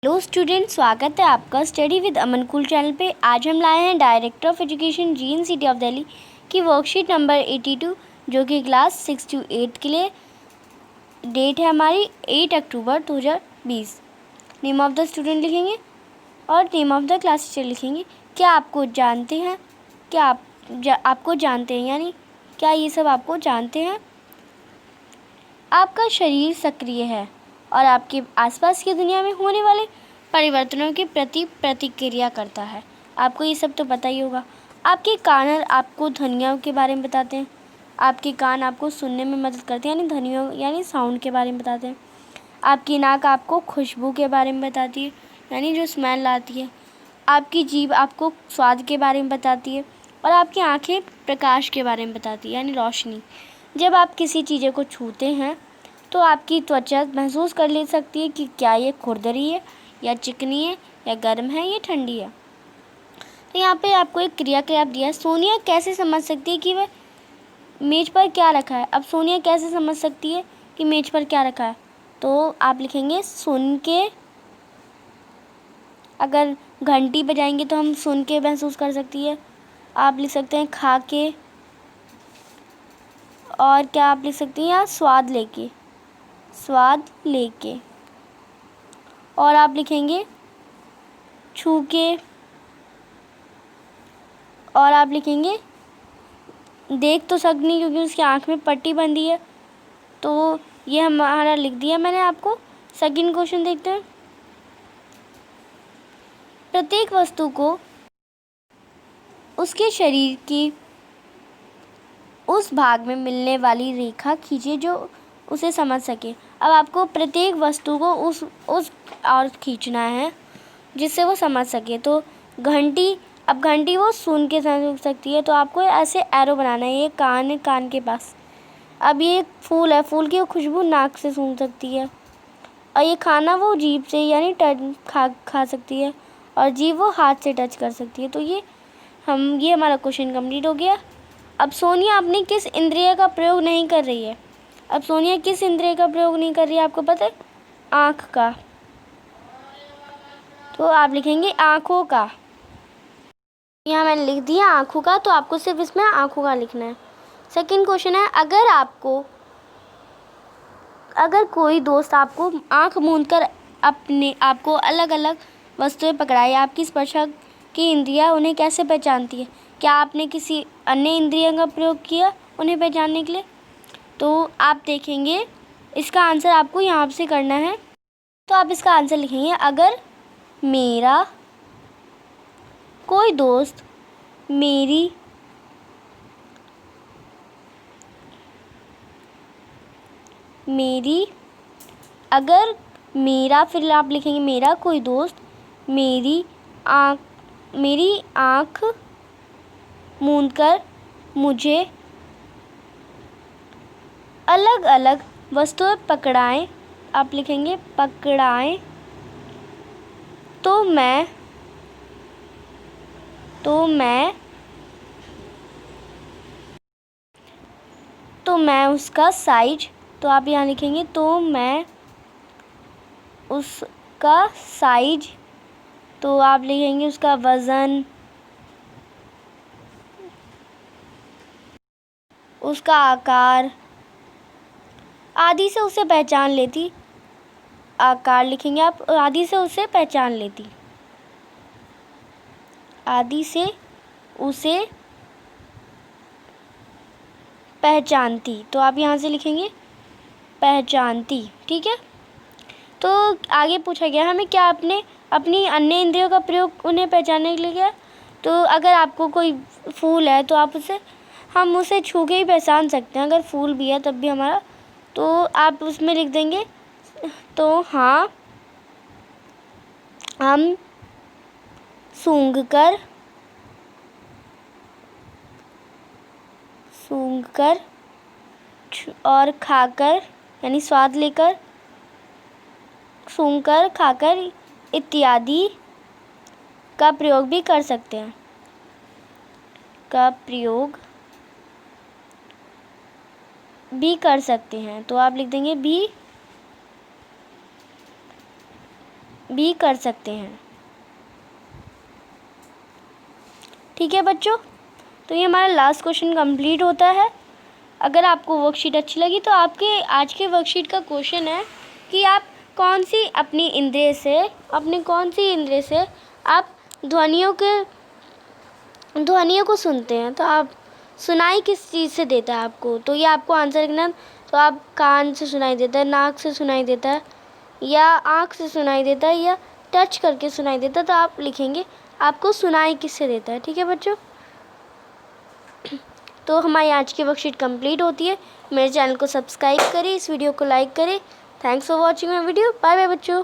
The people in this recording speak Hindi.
हेलो स्टूडेंट, स्वागत है आपका study with Aman cool channel पे। आज हम लाए हैं director of education GN of Delhi की वर्कशीट नंबर 82 जो कि क्लास 6 to 8 के लिए। डेट है हमारी 8 अक्टूबर 2020। नेम ऑफ द स्टूडेंट लिखेंगे और name of the class teacher लिखेंगे। क्या आपको जानते हैं, क्या आपको जानते हैं यानी क्या ये सब आपको जानते हैं? आपका शरीर सक्रिय है और आपके आसपास की दुनिया में होने वाले परिवर्तनों के प्रति प्रतिक्रिया करता है। आपको ये सब तो पता ही होगा। आपके कान आपको ध्वनियों के बारे में बताते हैं। आपके कान आपको सुनने में मदद करते हैं, यानी ध्वनियों यानी साउंड के बारे में बताते हैं। आपकी नाक आपको खुशबू के बारे में बताती है, यानी जो स्मेल आती है। आपकी जीभ आपको स्वाद के बारे में बताती है और आपकी आँखें प्रकाश के बारे में बताती है, यानी रोशनी। जब आप किसी चीज़ को छूते हैं तो आपकी त्वचा महसूस कर ले सकती है कि क्या ये खुरदरी है या चिकनी है या गर्म है या ठंडी है। तो यहाँ पे आपको एक क्रियाकलाप दिया है। सोनिया कैसे समझ सकती है कि वह मेज पर क्या रखा है? अब सोनिया कैसे समझ सकती है कि मेज पर क्या रखा है? तो आप लिखेंगे सुन के। अगर घंटी बजाएंगे तो हम सुन के महसूस कर सकती है। आप लिख सकते हैं खा के, और क्या आप लिख सकती हैं यहाँ स्वाद लेके, स्वाद लेके। और आप लिखेंगे छू के, और आप लिखेंगे देख तो सकनी क्योंकि उसकी आँख में पट्टी बंधी है। तो ये हमारा लिख दिया मैंने आपको। सेकंड क्वेश्चन देखते हैं। प्रत्येक वस्तु को उसके शरीर की उस भाग में मिलने वाली रेखा खींचे जो उसे समझ सके। अब आपको प्रत्येक वस्तु को उस और खींचना है जिससे वो समझ सके। तो घंटी, अब घंटी वो सुन के समझ सकती है, तो आपको ऐसे एरो बनाना है। ये कान है, कान के पास। अब ये फूल है, फूल की वो खुशबू नाक से सूंघ सकती है। और ये खाना वो जीभ से यानी खा सकती है, और जीभ वो हाथ से टच कर सकती है। तो ये हमारा क्वेश्चन कंप्लीट हो गया। अब सोनिया अपनी किस इंद्रिय का प्रयोग नहीं कर रही है? अब सोनिया किस इंद्रिय का प्रयोग नहीं कर रही है आपको पता है? आँख का। तो आप लिखेंगे आँखों का। यहाँ मैंने लिख दिया आँखों का, तो आपको सिर्फ इसमें आँखों का लिखना है। सेकंड क्वेश्चन है, अगर कोई दोस्त आपको आँख मूंदकर आपको अलग अलग वस्तुएं पकड़ाए, आपकी स्पर्श की इंद्रियाँ उन्हें कैसे पहचानती है? क्या आपने किसी अन्य इंद्रिय का प्रयोग किया उन्हें पहचानने के लिए? तो आप देखेंगे इसका आंसर आपको यहाँ से करना है। तो आप इसका आंसर लिखेंगे, अगर मेरा कोई दोस्त फिर आप लिखेंगे मेरा कोई दोस्त मेरी आँख मूंदकर मुझे अलग अलग वस्तुएं पकड़ाएं, आप लिखेंगे पकड़ाएं, तो मैं उसका साइज, तो आप यहाँ लिखेंगे तो मैं उसका साइज, तो आप लिखेंगे उसका वज़न, उसका आकार आदि से उसे पहचान लेती। आकार लिखेंगे आप, आदि से उसे पहचान लेती, आदि से उसे पहचानती। तो आप यहाँ से लिखेंगे पहचानती। ठीक है। तो आगे पूछा गया हमें क्या आपने अपनी अन्य इंद्रियों का प्रयोग उन्हें पहचानने के लिए किया? तो अगर आपको कोई फूल है तो हम उसे छू के ही पहचान सकते हैं। अगर फूल भी है तब भी हमारा, तो आप उसमें लिख देंगे तो हाँ, हम सूंघकर और खाकर यानी स्वाद लेकर, सूंघकर, खाकर इत्यादि का प्रयोग भी कर सकते हैं, तो आप लिख देंगे भी भी कर सकते हैं। ठीक है बच्चों, तो ये हमारा लास्ट क्वेश्चन कंप्लीट होता है। अगर आपको वर्कशीट अच्छी लगी तो आपके आज के वर्कशीट का क्वेश्चन है कि आप कौन सी इंद्रिय से आप ध्वनियों को सुनते हैं। तो आप सुनाई किस चीज़ से देता है आपको, तो ये आपको आंसर करना। तो आप कान से सुनाई देता है, नाक से सुनाई देता है, या आँख से सुनाई देता है, या टच करके सुनाई देता है। तो आप लिखेंगे आपको सुनाई किससे देता है। ठीक है बच्चों, तो हमारी आज की वर्कशीट कंप्लीट होती है। मेरे चैनल को सब्सक्राइब करें, इस वीडियो को लाइक करें। Thanks for watching my video. Bye bye बच्चों।